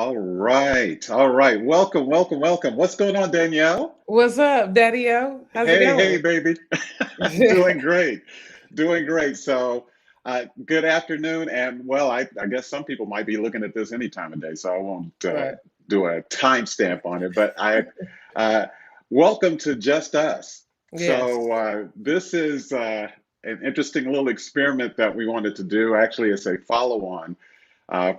All right. All right. Welcome, welcome, welcome. What's going on, Danielle? What's up, Daddy O? How's it Hey, hey, going? baby. Doing great. Doing great. Good afternoon. And well, I guess some people might be looking at this any time of day, so I won't Right. do a timestamp on it. Uh, welcome to Just Us. Yes. This is an interesting little experiment that we wanted to do. Actually, it's a follow-on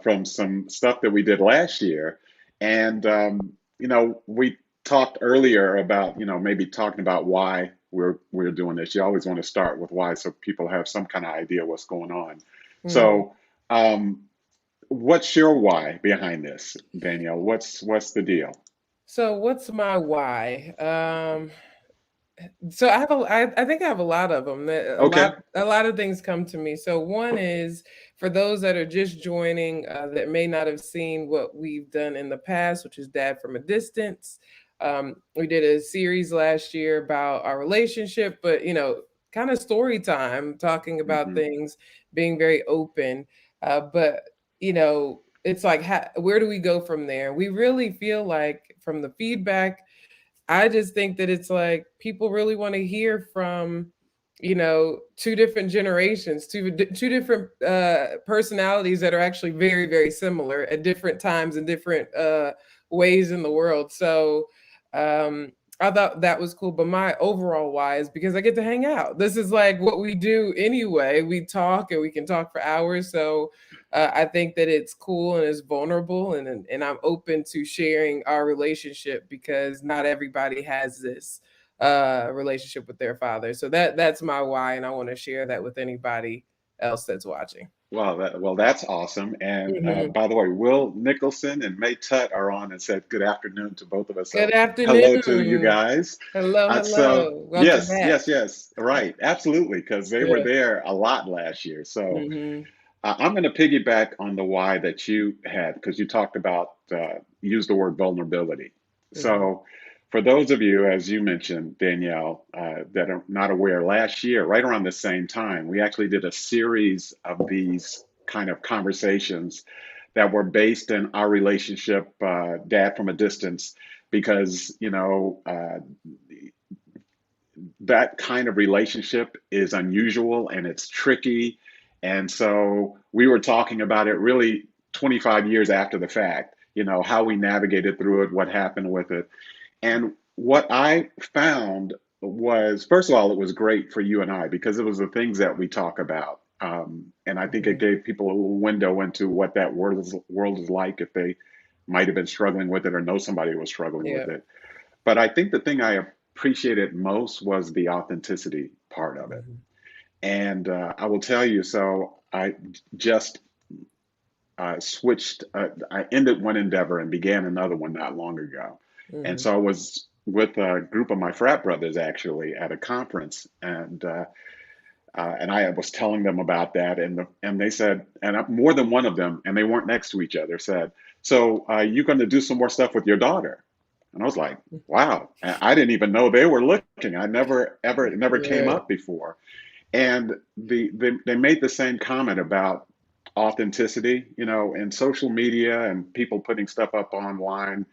from some stuff that we did last year. We talked earlier about, maybe talking about why we're doing this. You always want to start with why so people have some kind of idea what's going on. hmm So, um, what's your why behind this, Danielle? What's the deal? So, what's my why? So I think I have a lot of them. Okay. A lot of things come to me. So one is for those that are just joining that may not have seen what we've done in the past, which is Dad from a Distance. We did a series last year about our relationship, but kind of story time, talking about Hmm. things, being very open. But it's like, where do we go from there? We really feel like from the feedback I just think that it's like people really want to hear from, two different generations, two different personalities that are actually very, very similar at different times and different ways in the world. So um, I thought that was cool. But my overall why is because I get to hang out. This is like what we do anyway. We talk and we can talk for hours. So I think that it's cool and it's vulnerable, and I'm open to sharing our relationship because not everybody has this relationship with their father. So that's my why, and I want to share that with anybody else that's watching. That's awesome. And hmm by the way, Will Nicholson and May Tutt are on and said good afternoon to both of us. Good So hello to you afternoon. guys. Hello, So hello. Welcome yes, back. yes, yes. Right. Absolutely. Because they were Yeah. there a lot last year. hmm I'm going to piggyback on the why that you had because you talked about, use the word vulnerability. hmm So, for those of you, as you mentioned, Danielle, that are not aware, last year, right around the same time, we actually did a series of these kind of conversations that were based in our relationship, dad from a distance, because, that kind of relationship is unusual and it's tricky. And so we were talking about it really 25 years after the fact, how we navigated through it, what happened with it. And what I found was, first of all, it was great for you and I because it was the things that we talk about. And I think it hmm gave people a little window into what that world is like if they might have been struggling with it or know somebody who was struggling Yeah. with it. But I think the thing I appreciated most was the authenticity part of it. hmm And I will tell you, so I just I ended one endeavor and began another one not long ago. And hmm so I was with a group of my frat brothers actually at a conference, and I was telling them about that, and they said, more than one of them, and they weren't next to each other, said, "So you're going to do some more stuff with your daughter?" And I was like, "Wow!" I didn't even know they were looking. I never ever it never came Yeah. up before. And they made the same comment about authenticity, in social media and people putting stuff up online.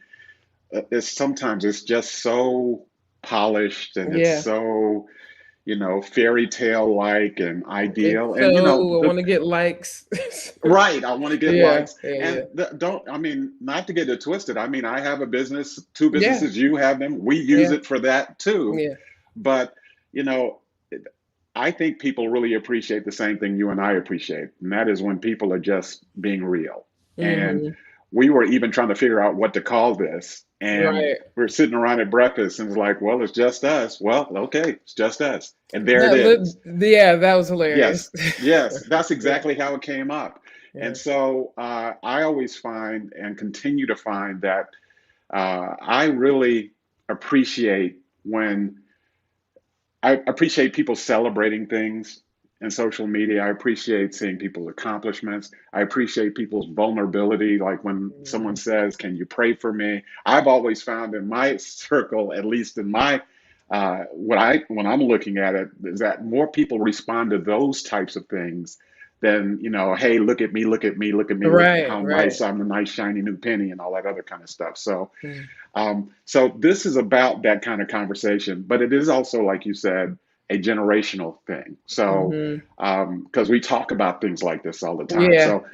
It's sometimes it's just so polished and it's Yeah. so fairy tale like and ideal. It's And so I want to get likes. right, I want to get Yeah. likes. Yeah. And Yeah. don't, I mean, not to get it twisted. I mean, I have a business, two Yeah. businesses, you have them. We use Yeah. it for that too. Yeah. But, you know, I think people really appreciate the same thing you and I appreciate, and that is when people are just being real. And hmm we were even trying to figure out what to call this. And Right. we're sitting around at breakfast and it's like, well, it's just us. Well, okay, it's just us. And there it No, is. yeah, that was hilarious. Yes, yes, that's Yeah. exactly how it came up. And Yeah. so I always find and continue to find that I really appreciate when I appreciate people celebrating things in social media. I appreciate seeing people's accomplishments. I appreciate people's vulnerability. Like when someone Mhm. says, "Can you pray for me?" I've always found in my circle, at least in my what I when I'm looking at it, is that more people respond to those types of things than, hey, look at me, look at me, look at me, look Right, how right. nice I'm, a nice shiny new penny, and all that other kind of stuff. So, Mm. so this is about that kind of conversation, but it is also, like you said, a generational thing. So, Mm-hmm. because we talk about things like this all the time. Yeah. So,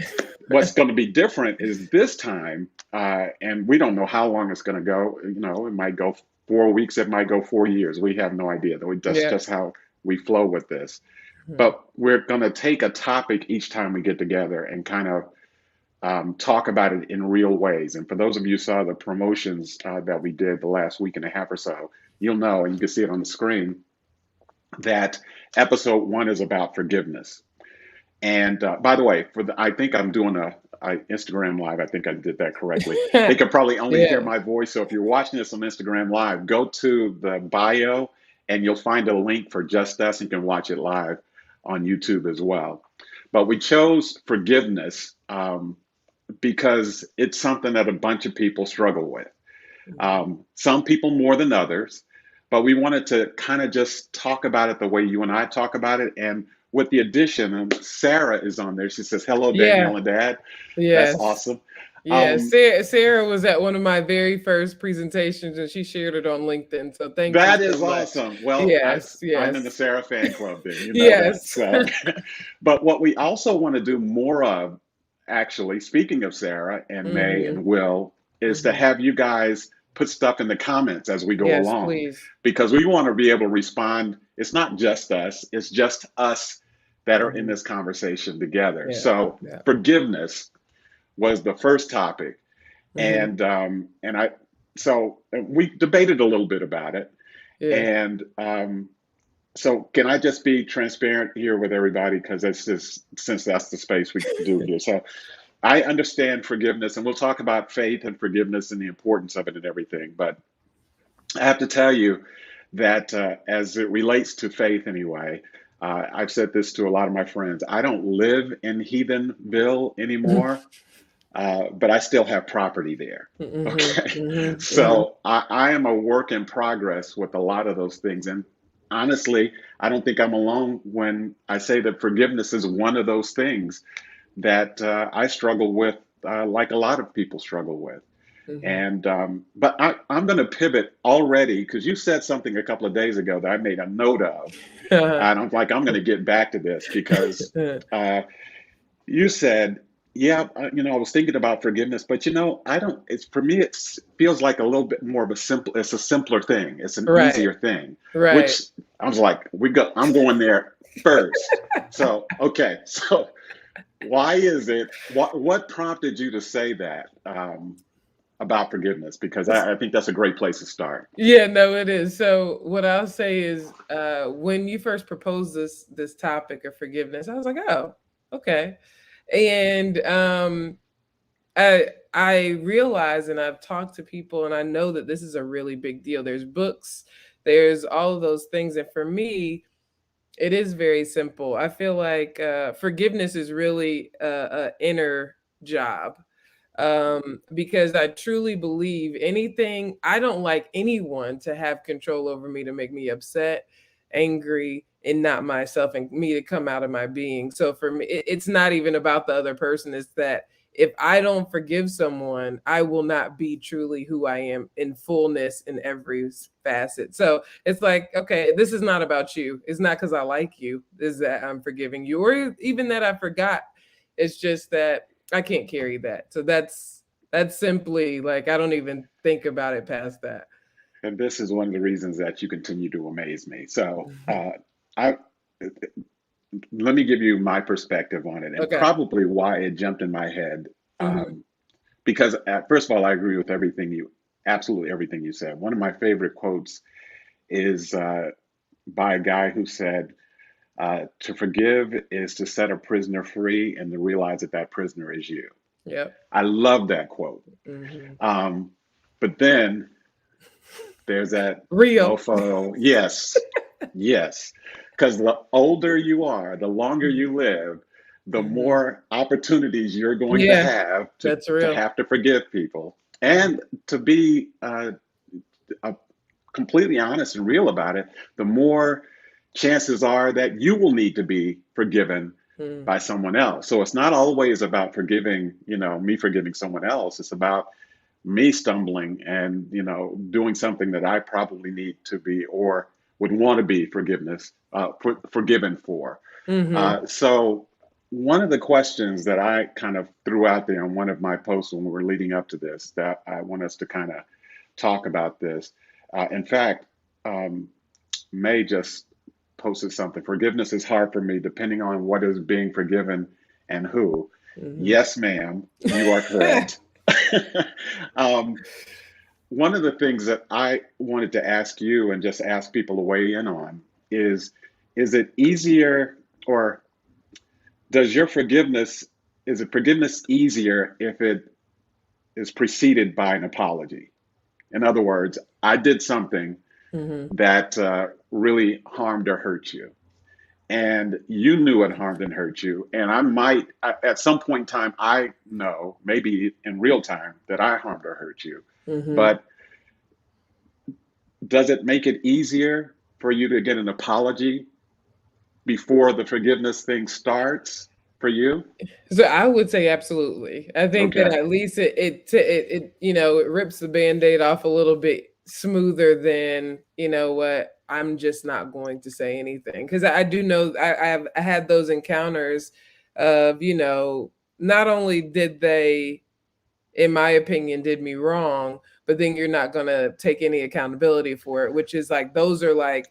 what's going to be different is this time, and we don't know how long it's going to go. It might go 4 weeks, it might go 4 years. We have no idea. That's Yeah. just how we flow with this. Mhm. But we're going to take a topic each time we get together and kind of talk about it in real ways. And for those of you who saw the promotions that we did the last week and a half or so, you'll know, and you can see it on the screen, that episode one is about forgiveness. And by the way, I think I'm doing a Instagram live. I think I did that correctly. They could probably only hear Yeah. my voice. So if you're watching this on Instagram live, go to the bio and you'll find a link for just us. You can watch it live on YouTube as well. But we chose forgiveness because it's something that a bunch of people struggle with. Mhm. Some people more than others, but we wanted to kind of just talk about it the way you and I talk about it. And with the addition, Sarah is on there. She says, "Hello, Yeah. Danielle and Dad." That's Yes. awesome. Yeah. Um, Sarah was at one of my very first presentations and she shared it on LinkedIn. So thank you that so is much. awesome. Well, Yes. I'm in the Yes. Sarah fan club, then you know that. Yes. So, but what we also want to do more of, actually, speaking of Sarah and May Hmm. and Will, is to Hmm. have you guys put stuff in the comments as we go Yes, along, please. because we want to be able to respond. It's not just us, it's just us that are in Hmm. this conversation together. Yeah. So, Yeah. forgiveness was the first topic. Hmm. And we debated a little bit about it. Yeah. And so, can I just be transparent here with everybody? Because it's just, since that's the space we do here. So, I understand forgiveness, and we'll talk about faith and forgiveness and the importance of it and everything. But I have to tell you that as it relates to faith, anyway, I've said this to a lot of my friends. I don't live in Heathenville anymore, but I still have property there. Hmm. Okay. Hmm. Hmm. So I am a work in progress with a lot of those things. And honestly, I don't think I'm alone when I say that forgiveness is one of those things that I struggle with, like a lot of people struggle with. Hmm. And but I'm going to pivot already because you said something a couple of days ago that I made a note of, and I'm going to get back to this because uh, you said, yeah, I was thinking about forgiveness, but I don't. It's for me, it feels like a little bit more of a simple. It's a simpler thing. It's an Right. easier thing. Right. Which I was like, I'm going there first. So okay, so why is it? What prompted you to say that about forgiveness? Because I think that's a great place to start. Yeah, no, it is. So what I'll say is, when you first proposed this topic of forgiveness, I was like, oh, okay. And I realize, and I've talked to people, and I know that this is a really big deal. There's books, there's all of those things, and for me, it is very simple. I feel like forgiveness is really a inner job, because I truly believe anything, I don't like anyone to have control over me to make me upset, angry, and not myself, and me to come out of my being. So for me, it's not even about the other person. It's that if I don't forgive someone, I will not be truly who I am in fullness in every facet. So it's like, okay, this is not about you. It's not because I like you, is that I'm forgiving you, or even that I forgot. It's just that I can't carry that. So that's simply like I don't even think about it past that. And this is one of the reasons that you continue to amaze me. So I let me give you my perspective on it, and Okay. probably why it jumped in my head. Hmm. Because first of all, I agree with absolutely everything you said. One of my favorite quotes is by a guy who said, "To forgive is to set a prisoner free, and to realize that that prisoner is you." Yep. I love that quote. Hmm. Um, but then there's that Real. mofo. Yes, yes. Because the older you are, the longer you live, the Hmm. more opportunities you're going to Yeah, have that's to real. have to forgive people. And to be uh, completely honest and real about it, the more chances are that you will need to be forgiven Mm. by someone else. So it's not always about forgiving, me forgiving someone else. It's about me stumbling and, doing something that I probably need to be or would want to be forgiven for. Mm-hmm. So one of the questions that I kind of threw out there on one of my posts when we were leading up to this, that I want us to kind of talk about this. In fact, um, May just posted something. Forgiveness is hard for me, depending on what is being forgiven and who. Mm-hmm. Yes, ma'am, you are correct. um, One of the things that I wanted to ask you and just ask people to weigh in on is it easier or does your forgiveness is it forgiveness easier if it is preceded by an apology? In other words, I did something Mm-hmm. that really harmed or hurt you, and you knew it harmed and hurt you, and at some point in time, I know, maybe in real time, that I harmed or hurt you. Mm-hmm. But does it make it easier for you to get an apology before the forgiveness thing starts for you? So I would say absolutely. I think that Okay. at least it rips the band-aid off a little bit smoother than, you know what, I'm just not going to say anything. Because I do know I had those encounters of, not only did they, in my opinion, did me wrong, but then you're not gonna take any accountability for it, which is like those are like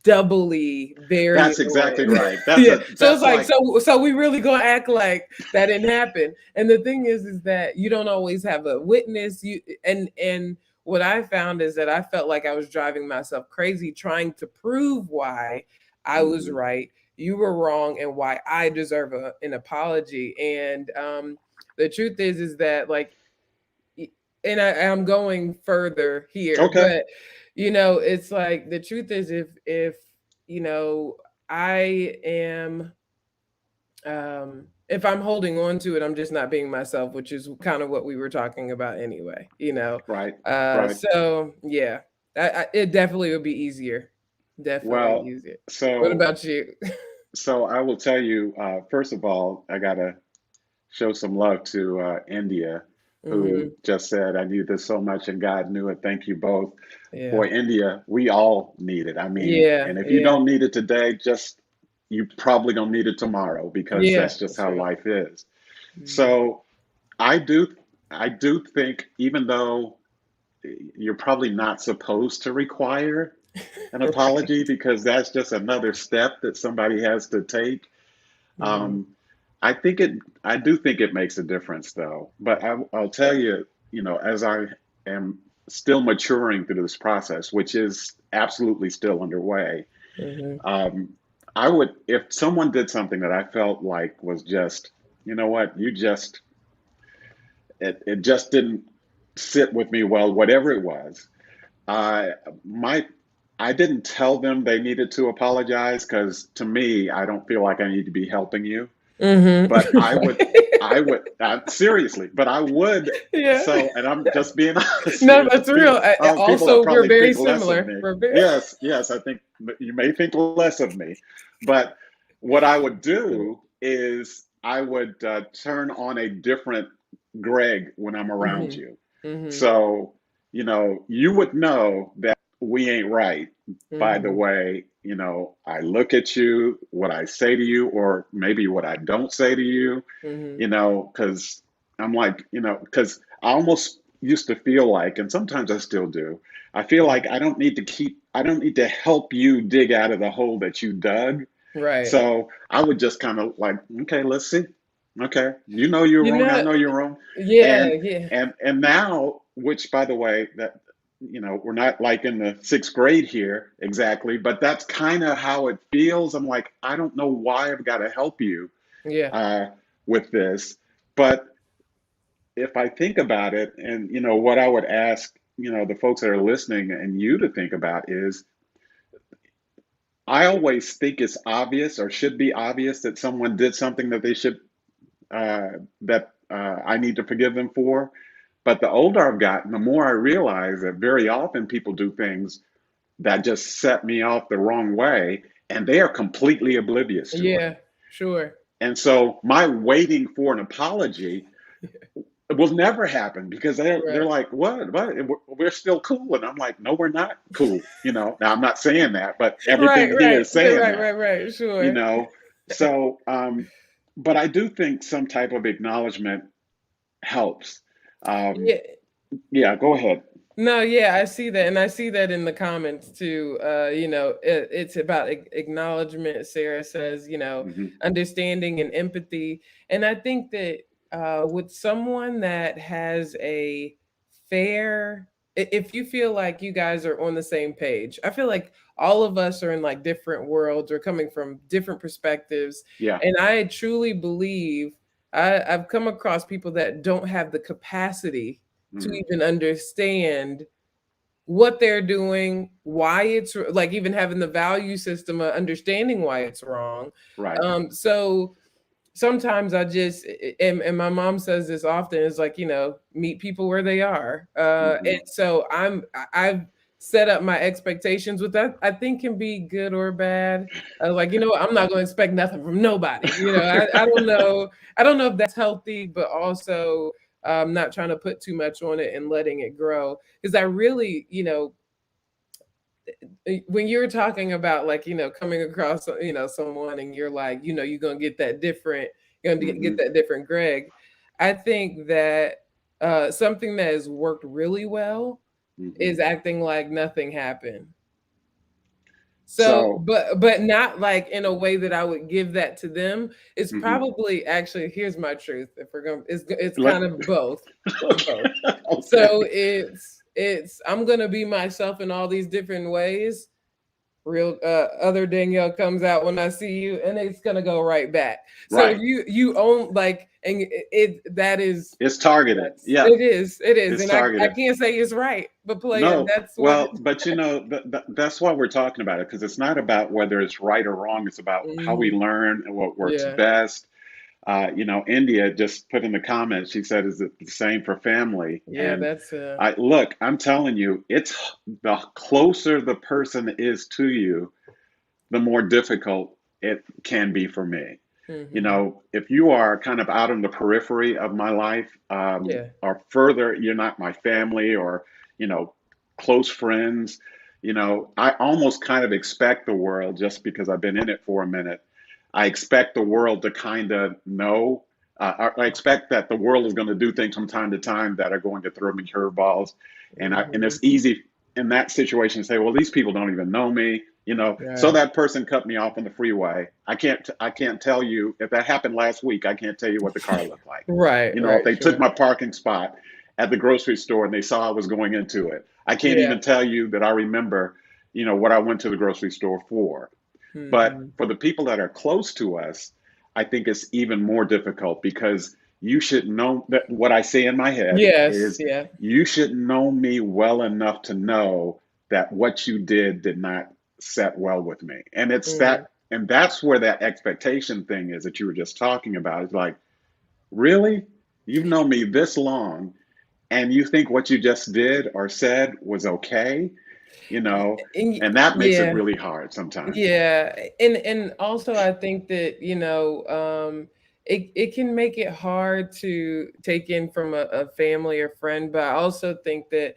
doubly very That's exactly annoying. right. Yeah. So it's That's like like so we really gonna act like that didn't happen. And the thing is that you don't always have a witness. And what I found is that I felt like I was driving myself crazy trying to prove why I was mhm. right, you were wrong, and why I deserve an apology. And the truth is that like and I'm going further here, Okay. but it's like the truth is if you know I am if I'm holding on to it, I'm just not being myself, which is kind of what we were talking about anyway. Right. Right. So yeah, it definitely would be easier, definitely Well, easier. What so about you? I will tell you, first of all, I gotta show some love to India, Hmm. who just said, I need this so much and God knew it. Thank you both. Yeah, Boy, India, we all need it. I mean, yeah, and if you yeah, don't need it today, just you probably gonna need it tomorrow because yeah, that's just that's how true. life is. Hmm. So I do I do think even though you're probably not supposed to require an apology Right. because that's just another step that somebody has to take. Hmm. Um, I think it, I do think it makes a difference though. But I'll tell you, as I am still maturing through this process, which is absolutely still underway, Hmm. um, I would, if someone did something that I felt like was just, you know what, it just didn't sit with me well, whatever it was. I my I didn't tell them they needed to apologize because to me, I don't feel like I need to be helping you. Hmm. But I would seriously, but I would. Yeah. So, and I'm just being honest No, here. that's real. People will Also, we're probably very think less of similar. me. We're very Yes, yes, I think you may think less of me, but what I would do is I would turn on a different Greg when I'm around hmm you. hmm So, you would know that we ain't right by the hmm way, I look at you, what I say to you, or maybe what I don't say to you, hmm because I'm like, because I almost used to feel like, and sometimes I still do, I feel like I don't need to help you dig out of the hole that you dug. Right. So I would just kind of like, okay, let's see. Okay, you know you're You wrong. I know, know you're wrong. yeah, And yeah, now, which by the way, that we're not like in the sixth grade here exactly, but that's kind of how it feels. I'm like, I don't know why I've got to help you yeah. uh, with this, but if I think about it, and what I would ask, the folks that are listening and you to think about is, I always think it's obvious or should be obvious that someone did something that they should that I need to forgive them for. But the older I've gotten, the more I realize that very often people do things that just set me off the wrong way, and they are completely oblivious to it. Yeah, sure. And so my waiting for an apology will never happen because they're Right. like, what? We're still cool. And I'm like, no, we're not cool. Now I'm not saying that, but Right, everything here right, is saying right, that, right, right. you Sure. know. So, but I do think some type of acknowledgement helps. Um, Yeah. yeah, go ahead. No, yeah, I see that, and I see that in the comments too. It's about acknowledgement. Sarah says, Hmm. understanding and empathy, and I think that with someone that has a fair, if you feel like you guys are on the same page, I feel like all of us are in like different worlds or coming from different perspectives, Yeah. and I truly believe I've come across people that don't have the capacity to Hmm. even understand what they're doing, why it's like even having the value system of understanding why it's wrong. Right. So sometimes I just and my mom says this often is like, meet people where they are. Hmm. And so I've set up my expectations with that. I think can be good or bad. Like, I'm not going to expect nothing from nobody. I don't know. I don't know if that's healthy, but also not trying to put too much on it and letting it grow. Because I really, when you're talking about like coming across someone and you're like you're gonna get that different, you're gonna get Hmm. that different Greg. I think that something that has worked really well Hmm. is acting like nothing happened. So So, but not like in a way that I would give that to them. It's hmm, probably, actually, here's my truth, if we're going, it's let, kind of both. okay, Both. So okay, it's I'm gonna be myself in all these different ways. Real other Danielle comes out when I see you, and it's gonna go right back. So right. you own like, and that is, It's targeted. that's, Yeah, it is, it's and I targeted. can't say it's right, but play it. No, That's what it. well, but that's why we're talking about it because it's not about whether it's right or wrong. It's about how we Mhm. learn and what works Yeah, best. India just put in the comments, she said, is it the same for family? yeah, And that's look, I'm telling you, it's the closer the person is to you, the more difficult it can be for me. hmm If you are kind of out on the periphery of my life, yeah. or further, you're not my family or, you know, close friends, I almost kind of expect the world just because I've been in it for a minute. I expect the world to kind of know. I expect that the world is going to do things from time to time that are going to throw me curveballs, and hmm it's easy in that situation to say, well, these people don't even know me. So Right, that person cut me off on the freeway. I can't tell you if that happened last week. I can't tell you what the car looked like. right, If right. they took Sure. my parking spot at the grocery store and they saw I was going into it, I can't Yeah. even tell you that I remember, what I went to the grocery store for. But hmm for the people that are close to us, I think it's even more difficult because you should know that what I say in my head Yes. is Yeah. you should know me well enough to know that what you did not set well with me. hmm And that's where that expectation thing is that you were just talking about. It's like, really? You've known me this long and you think what you just did or said was okay? You know, And and that makes it yeah. really hard sometimes. Yeah, and also I think that it can make it hard to take in from a family or friend, but I also think that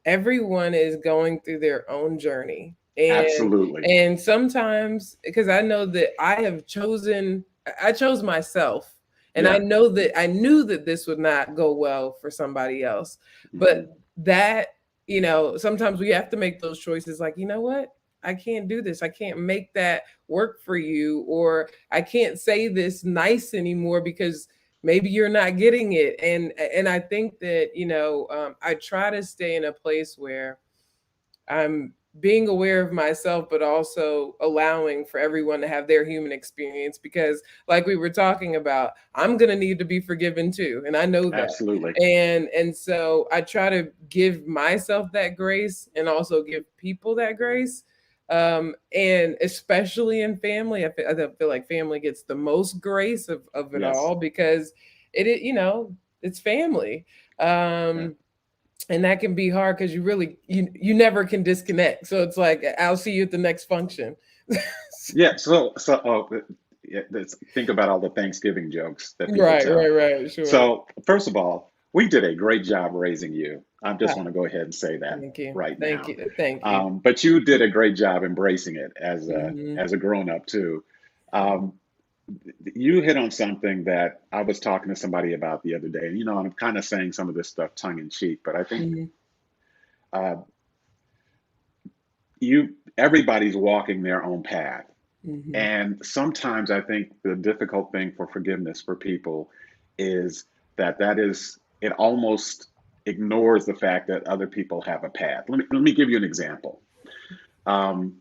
everyone is going through their own journey, Absolutely. and sometimes, because I know that I chose myself, and I Yeah. know that I knew that this would not go well for somebody else, but Hmm. that, sometimes we have to make those choices, like, you know what, I can't do this, I can't make that work for you, or I can't say this nice anymore because maybe you're not getting it. And I think that I try to stay in a place where I'm being aware of myself, but also allowing for everyone to have their human experience, because like we were talking about, I'm going to need to be forgiven too, and I know that. Absolutely. And so I try to give myself that grace and also give people that grace. And especially in family, I feel like family gets the most grace of it Yes. all, because it's family. Yeah. um and that can be hard because you never can disconnect, so it's like, I'll see you at the next function. Yeah. So think about all the Thanksgiving jokes that people Right, right, tell. right. Sure. So, first of all, we did a great job raising you. I just Ah, want to go ahead and say that thank you. right Thank now. you. Thank you. But you did a great job embracing it Hmm. as a grown up too. Um, you hit on something that I was talking to somebody about the other day. And, I'm kind of saying some of this stuff tongue in cheek, but I think Hmm. uh, everybody's walking their own path. Hmm. And sometimes I think the difficult thing for forgiveness for people is it almost ignores the fact that other people have a path. Let me give you an example. Um,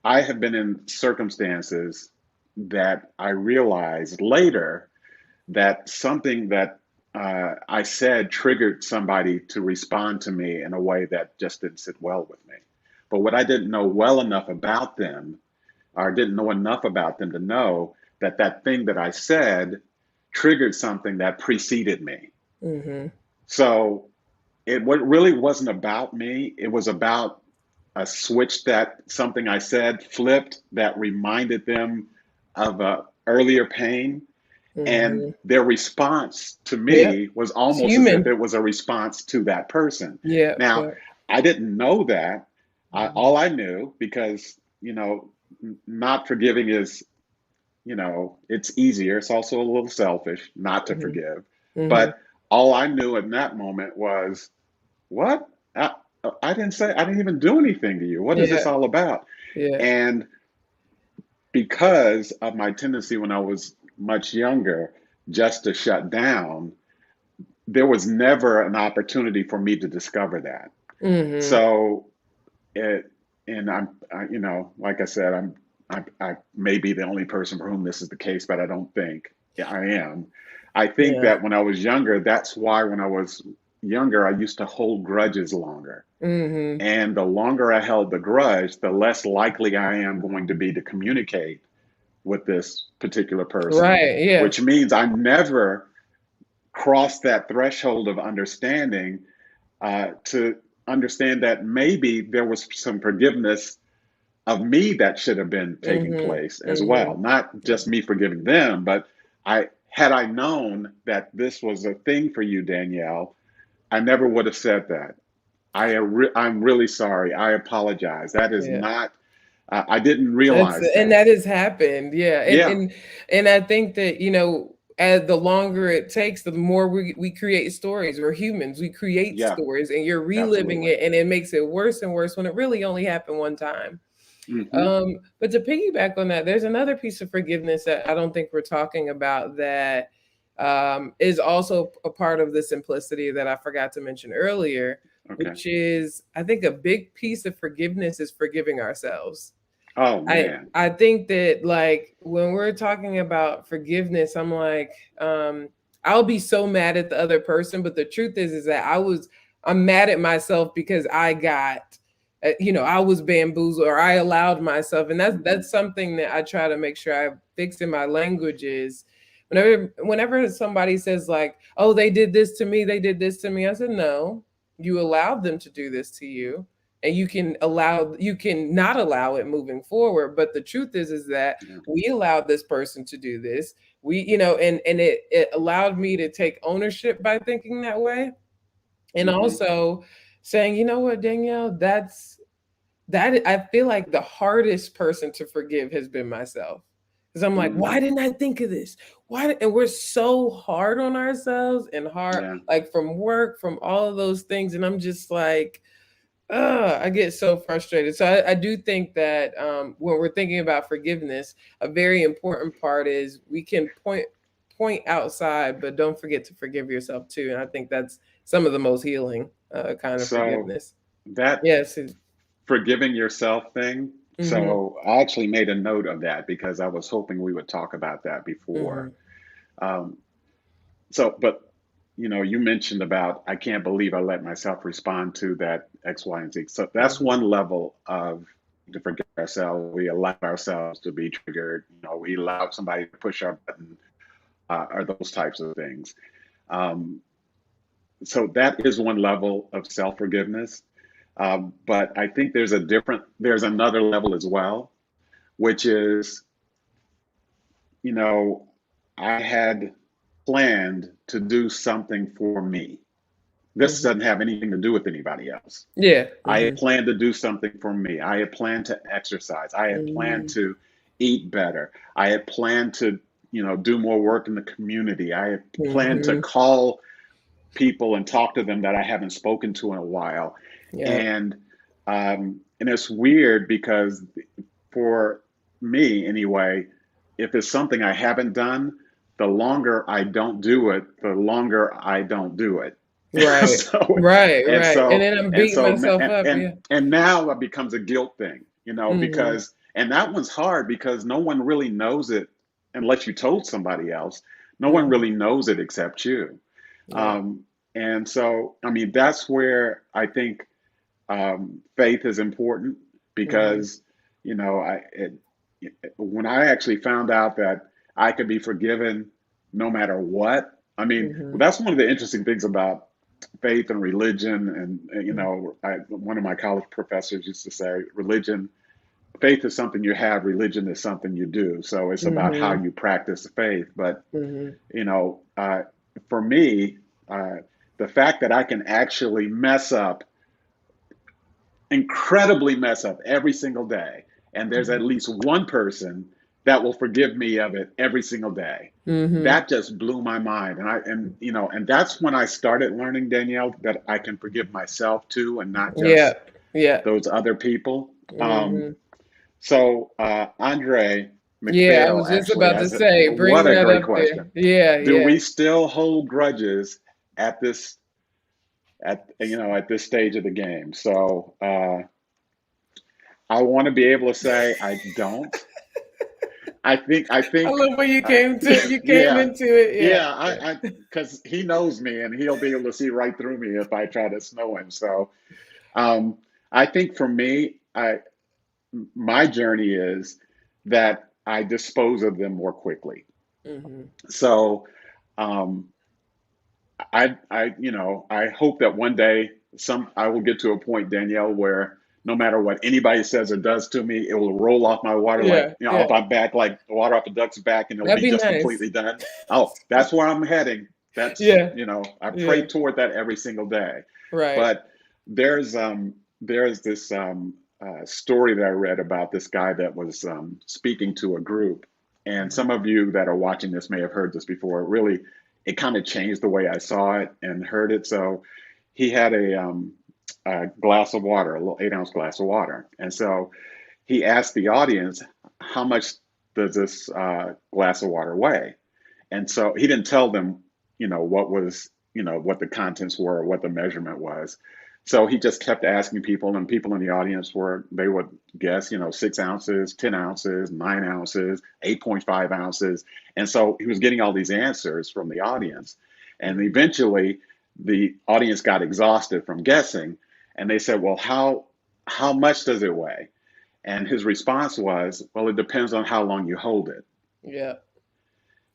I have been in circumstances that I realized later that something that I said triggered somebody to respond to me in a way that just didn't sit well with me. But what I didn't know well enough about them, or didn't know enough about them to know that that thing that I said triggered something that preceded me. Hmm. So really wasn't about me. It was about a switch that something I said flipped that reminded them of a earlier pain, and Hmm. their response to Yep. me was It's almost as if human. it was a response to that person. Yep. Now, Yep. I didn't know that. Hmm. All I knew, because not forgiving is, it's easier. It's also a little selfish not to Hmm. forgive. Hmm. But all I knew in that moment was, what? I, I didn't even do anything to you. What is this Yeah. all about? Yeah. And because of my tendency when I was much younger just to shut down, there was never an opportunity for me to discover that. Hmm. So, it, and like I said, I may be the only person for whom this is the case, but I don't think I am. I think Yeah. that when I was younger, that's why when I was younger, I used to hold grudges longer. Hmm. And the longer I held the grudge, the less likely I am going to be to communicate with this particular person, Right. Yeah. which means I never crossed that threshold of understanding to understand that maybe there was some forgiveness of me that should have been taking Hmm. place as Hmm. well. Not just me forgiving them, but I known that this was a thing for you, Danielle, I never would have said that. I'm really sorry. I apologize. That is Yeah. not. I didn't That's realize and that. that has happened. Yeah. And Yeah, and I think that, as the longer it takes, the more we create stories. We're humans. We create yeah, stories, and you're reliving absolutely. it, and it makes it worse and worse when it really only happened one time. Hmm. But to piggyback on that, there's another piece of forgiveness that I don't think we're talking about that is also a part of the simplicity that I forgot to mention earlier, Okay. which is, I think, a big piece of forgiveness is forgiving ourselves. Oh I man. I think that, like, when we're talking about forgiveness, I'm like, I'll be so mad at the other person, but the truth is that I'm mad at myself because I got, I was bamboozled, or I allowed myself, and Hmm. that's something that I try to make sure I fix in my language is. Whenever somebody says, like, "Oh, they did this to me, they did this to me," I said, "No, you allowed them to do this to you, and you can not allow it moving forward, but the truth is that Yeah. we allowed this person to do this. We, and it allowed me to take ownership by thinking that way, and Hmm. also saying, you know what, Danielle, that I feel like the hardest person to forgive has been myself, because I'm like, why Hmm. didn't I think of this? And we're so hard on ourselves, and hard, Yeah. like, from work, from all of those things, and I'm just like, I get so frustrated. So I do think that, when we're thinking about forgiveness, a very important part is we can point outside, but don't forget to forgive yourself too. And I think that's some of the most healing kind of So forgiveness. that Yes. forgiving yourself thing. Mm-hmm. So I actually made a note of that because I was hoping we would talk about that before. Mm-hmm. Um, but you mentioned about I can't believe I let myself respond to that X, Y, and Z. So that's Mm-hmm. one level of to forgive ourselves. We allow ourselves to be triggered. We allow somebody to push our button, or those types of things. Um, so that is one level of self forgiveness. But I think there's another level as well, which is you know, I had planned to do something for me. This Mhm. doesn't have anything to do with anybody else. Yeah. I had Mhm. planned to do something for me. I had planned to exercise. I had planned Mhm. to eat better. I had planned to, do more work in the community. I had planned to Mhm. call people and talk to them that I haven't spoken to in a while. Yeah. And it's weird because for me anyway, if it's something I haven't done, the longer I don't do it, the longer I don't do it. Right. so Right. and Right. And so then I'm and beating so myself and up. and, Yeah. and now it becomes a guilt thing, Mhm. because and that one's hard because no one really knows it unless you told somebody else. No one Mhm. really knows it except you. Yeah. Um, and so, I mean, that's where I think faith is important Mhm. because, when I actually found out that I could be forgiven no matter what, I mean, Mhm. that's one of the interesting things about faith and religion. And, Mhm. one of my college professors used to say, faith is something you have, religion is something you do. So it's about how Mhm. you practice the faith. But Mhm. you know, uh, for me, uh, the fact that I can actually mess up, incredibly mess up every single day, and there's Mhm. at least one person that will forgive me of it every single day. Mhm. That just blew my mind, and that's when I started learning, Danielle, that I can forgive myself too, and not Yeah. just Yeah. those other people. Mhm. So Andre Yeah, I McPhail was just actually about to has say, what bring a that great up there. question. Yeah, Do yeah. we still hold grudges at this at this stage of the game? So I want to be able to say I don't. I I think love when you I, came to you came yeah, into it. Yeah. yeah, I because he knows me and he'll be able to see right through me if I try to snow him. So um, I think for me, my journey is that I dispose of them more quickly. Mhm. So um, I hope that one day I will get to a point, Danielle, where no matter what anybody says or does to me, it will roll off my water like, Yeah, off yeah. my back like water off a duck's back, and it'll That'd be be just nice. completely done. Oh, that's where I'm heading. Yeah, I pray yeah. toward that every single day. Right. But there's this story that I read about this guy that was speaking to a group, and Mhm. some of you that are watching this may have heard this before. Really, it kind of changed the way I saw it and heard it. So he had a glass of water, a little 8-ounce glass of water, and so he asked the audience, "How much does this glass of water weigh?" And so he didn't tell them, what the contents were or what the measurement was. So he just kept asking people, and people in the audience they would guess, 6 ounces, 10 ounces, 9 ounces, 8.5 ounces. And so he was getting all these answers from the audience. And Mhm. eventually the audience got exhausted from guessing. And they said, "Well, how much does it weigh?" And his response was, "Well, it depends on how long you hold it." Yeah.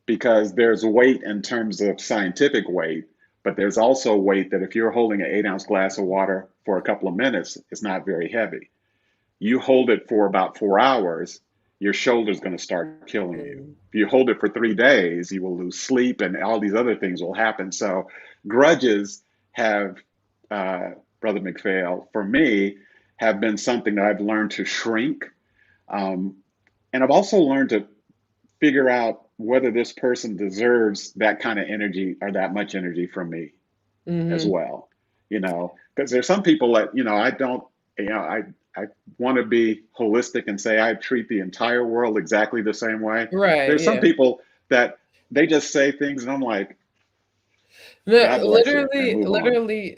Because there's weight in terms of scientific weight, but there's also weight that if you're holding an 8-ounce glass of water for a couple of minutes, it's not very heavy. You hold it for about 4 hours, your shoulder's going to start killing you. Mhm. If you hold it for 3 days, you will lose sleep and all these other things will happen. So, grudges have, uh, Brother McPhail, for me, have been something that I've learned to shrink. Um, and I've also learned to figure out whether this person deserves that kind of energy or that much energy from me as Mhm. well. Because there's some people that, I don't, I want to be holistic and say I treat the entire world exactly the same way. Right. There's some Yeah. people that they just say things and I'm like, No, God bless you, and literally, move on. literally,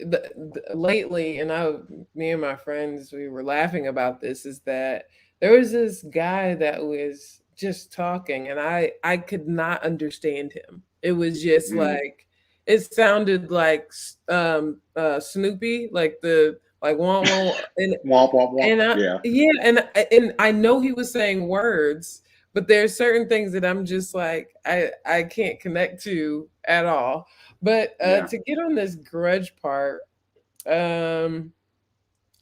lately, and me and my friends, we were laughing about this. Is that there was this guy that was just talking, and I could not understand him. It was just Mm. like it sounded like Snoopy, like the like wah, Womp, womp, womp. and Yeah. yeah, and I know he was saying words, but there's certain things that I'm just like I can't connect to at all. But Yeah. to get on this grudge part, um,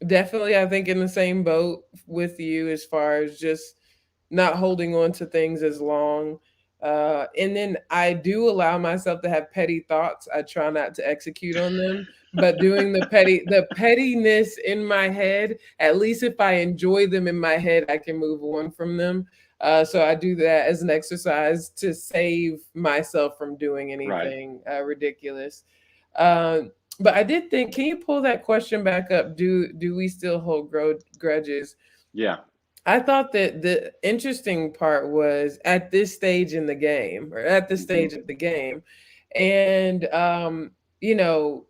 definitely I think in the same boat with you as far as just not holding on to things as long. And then I do allow myself to have petty thoughts. I try not to execute on them, but doing the pettiness in my head, at least if I enjoy them in my head, I can move on from them. So I do that as an exercise to save myself from doing Right. anything ridiculous. But I did think, can you pull that question back up? Do we still hold grudges? Yeah. I thought that the interesting part was at this stage in the game, or at this Hmm. stage of the game, and you know,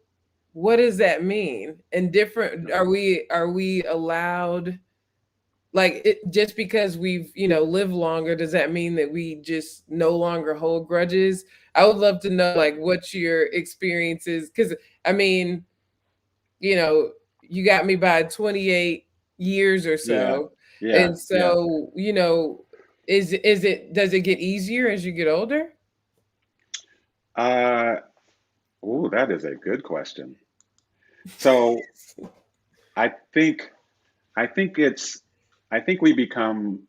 what does that mean? And different, are we allowed, like, just because we've lived longer, does that mean that we just no longer hold grudges? I would love to know, like, what's your experiences, because I mean, you know, you got me by 28 years or Yeah. so. Yeah. And Yeah. so, is it, does it get easier as you get older? Uh, oh, that is a good question. So I think I think it's I think we become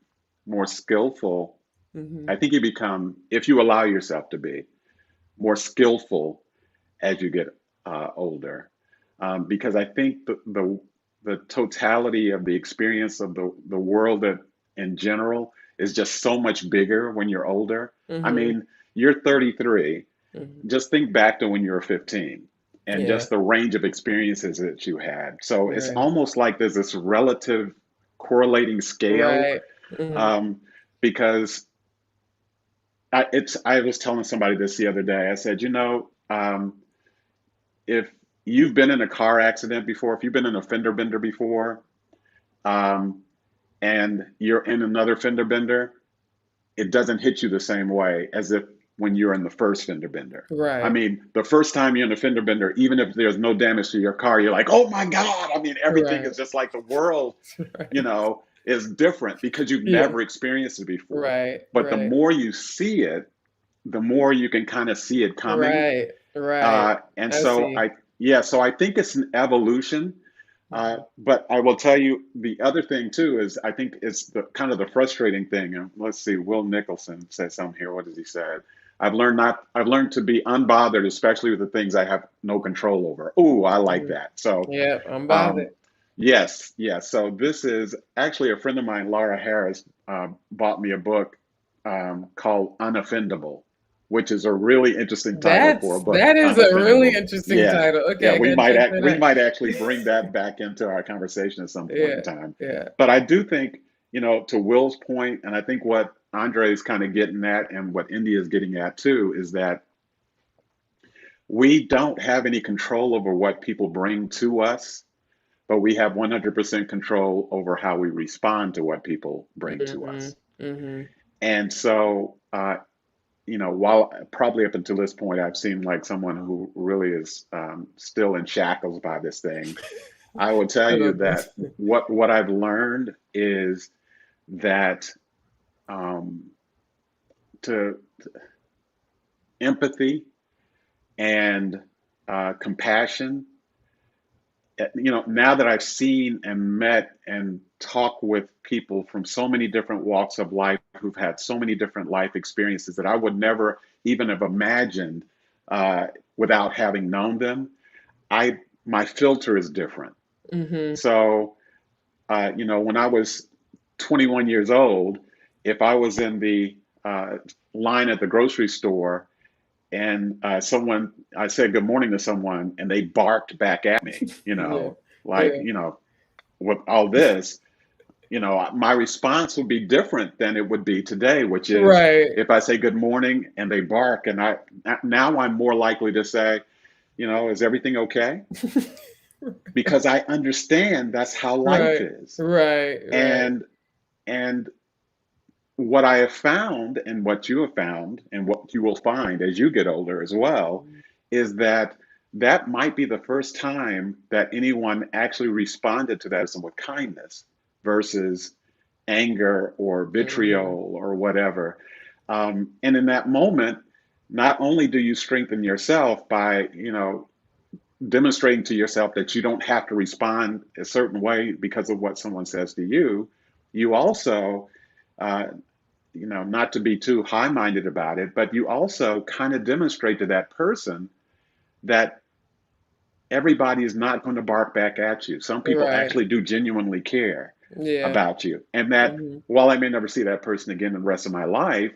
more skillful. Hmm. I think you become, if you allow yourself to be more skillful as you get older, because I think the totality of the experience of the world that in general is just so much bigger when you're older. I Hmm. mean, you're 33. Hmm. Just think back to when you were 15 and Yeah. just the range of experiences that you had. So it's Right. almost like there's this relative correlating scale, Right. Hmm. um, because I was telling somebody this the other day. I said, if you've been in a car accident before, if you've been in a fender bender before, um, and you're in another fender bender, it doesn't hit you the same way as if when you're in the first fender bender. I Right. mean, the first time you're in a fender bender, even if there's no damage to your car, you're like, oh my God. I mean, everything Right. is just like the world, Right. is different because you've Yeah. never experienced it before. Right. But the Right. more you see it, the more you can kind of see it coming. Right. Right. And I so see. so I think it's an evolution. But I will tell you the other thing too is I think it's the kind of the frustrating thing. And let's see, Will Nicholson said something here. What does he say? I've learned to be unbothered, especially with the things I have no control over. Oh, I like Mhm. that. So, Yeah, I'm bothered. um, yes, yes. So this is actually a friend of mine, Laura Harris, bought me a book called Unoffendable, which is a really interesting title for a book. That is a really Unoffendable. interesting Yeah, title. yeah. Okay, I gotta check that We out. might actually bring that back into our conversation at some point in Yeah, time. yeah. But I do think, to Will's point, and I think what Andre is kind of getting at, and what India is getting at too, is that we don't have any control over what people bring to us, but we have 100% control over how we respond to what people bring to Mhm. us. Mhm. And so, while probably up until this point, I've seemed like someone who really is still in shackles by this thing, I will tell I you don't think that so. what I've learned is that um, to empathy and compassion. Now that I've seen and met and talked with people from so many different walks of life who've had so many different life experiences that I would never even have imagined without having known them, I my filter is different. Mhm. So, when I was 21 years old, if I was in the line at the grocery store and I said good morning to someone and they barked back at me, Yeah. like, Yeah. with all this, my response would be different than it would be today, which is Right. if I say good morning and they bark, and now I'm more likely to say, is everything okay? Because I understand that's how life Right. is. Right. Right. And and what I have found and what you have found and what you will find as you get older as well is that that might be the first time that anyone actually responded to that person with kindness versus anger or Mhm. vitriol or whatever. And in that moment, not only do you strengthen yourself by, demonstrating to yourself that you don't have to respond a certain way because of what someone says to you, you also uh, not to be too high-minded about it, but you also kind of demonstrate to that person that everybody is not going to bark back at you. Some people Right. actually do genuinely care Yeah. about you. And that Hmm. while I may never see that person again in the rest of my life,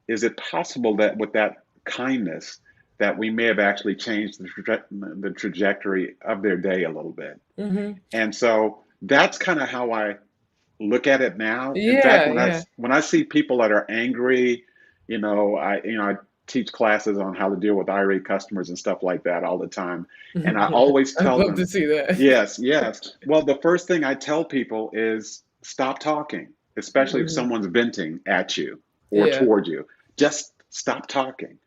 is it possible that with that kindness, that we may have actually changed the trajectory of their day a little bit? Hmm. And so that's kind of how I look at it now. In fact, Yeah. Yeah. when I see people that are angry, I teach classes on how to deal with irate customers and stuff like that all the time. And I always I'd tell love them, to see that. yes, yes. Well, the first thing I tell people is stop talking, especially if Hmm. someone's venting at you or Yeah. toward you. Just stop talking.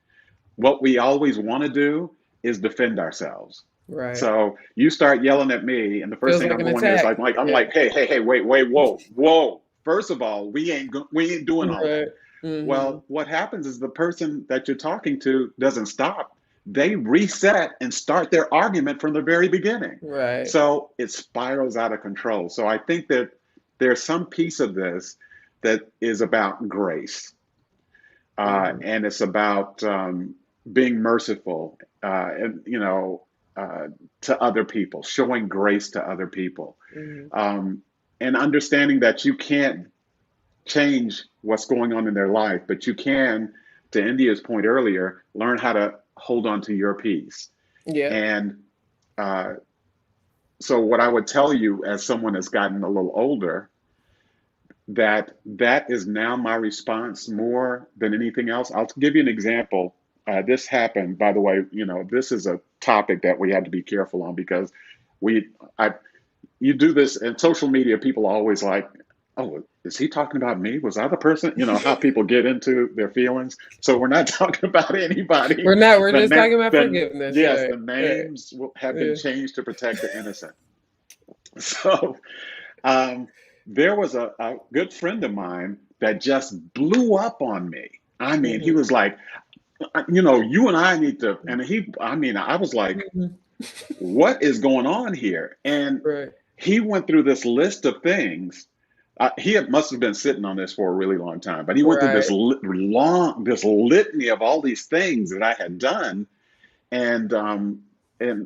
What we always want to do is defend ourselves. Right. So you start yelling at me, and the first Feels thing like I'm an going to do is attack. I'm Yeah. like, hey, hey, hey, wait, wait, whoa, whoa. First of all, we ain't doing all that. Right. Hmm. Well, what happens is the person that you're talking to doesn't stop. They reset and start their argument from the very beginning. Right. So it spirals out of control. So I think that there's some piece of this that is about grace, Hmm. and it's about being merciful, and to other people, showing grace to other people, Hmm. um, and understanding that you can't change what's going on in their life, but you can, to India's point earlier, learn how to hold on to your peace. Yeah. And uh, so, what I would tell you as someone that's gotten a little older, that is now my response more than anything else. I'll give you an example. This happened, by the way. This is a topic that we had to be careful on because we, I, you do this in social media. People are always like, "Oh, is he talking about me? Was I the person?" You know how people get into their feelings. So we're not talking about anybody. We're not. We're The just na- talking about the forgiveness. yes, Right. the Right. names have been Yeah. changed to protect the innocent. So um, there was a good friend of mine that just blew up on me. I mean, he Hmm. was like, you and I need to, and I was like, Hmm. what is going on here? And Right. he went through this list of things. Must have been sitting on this for a really long time, but he went through Right. this litany of all these things that I had done, and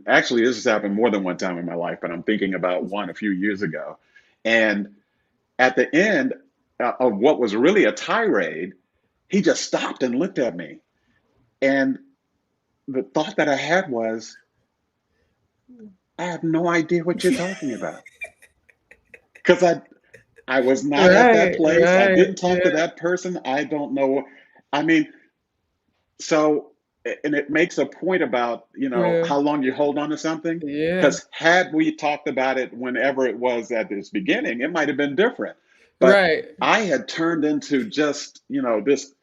actually this has happened more than one time in my life, but I'm thinking about one a few years ago, and at the end of what was really a tirade, he just stopped and looked at me, and the thought that I had was, I have no idea what you're talking about, because I was not at that Right. place. I Right. didn't talk to Yeah. that person. I don't know. I mean, so, and it makes a point about, Yeah. how long you hold on to something. Yeah. Because had we talked about it whenever it was at this beginning, it might have been different. But Right. I had turned into just, this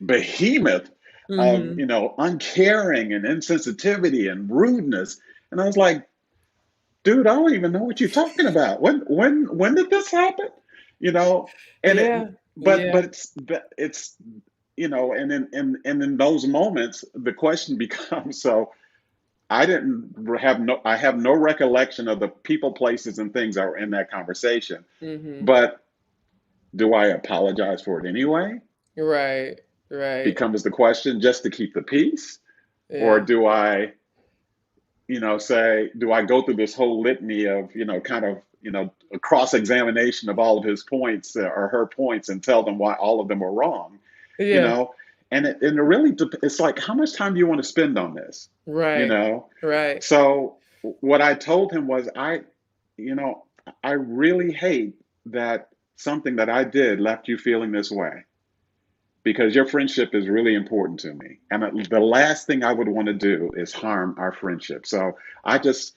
behemoth of, Hmm. uncaring and insensitivity and rudeness. And I was like, dude, I don't even know what you're talking about. When did this happen? You know, and it, Yeah. but Yeah. it's and in those moments, the question becomes, so I have no recollection of the people, places, and things that were in that conversation. Hmm. But do I apologize for it anyway? Right. Right. Becomes the question, just to keep the peace, or Yeah. do I say, do I go through this whole litany of, kind of, a cross examination of all of his points, or her points, and tell them why all of them are wrong, you Yeah. know? And it really, it's like, how much time do you want to spend on this? You Right. know? Right. So what I told him was, you know, I really hate that something that I did left you feeling this way, because your friendship is really important to me. And the last thing I would want to do is harm our friendship. So I just,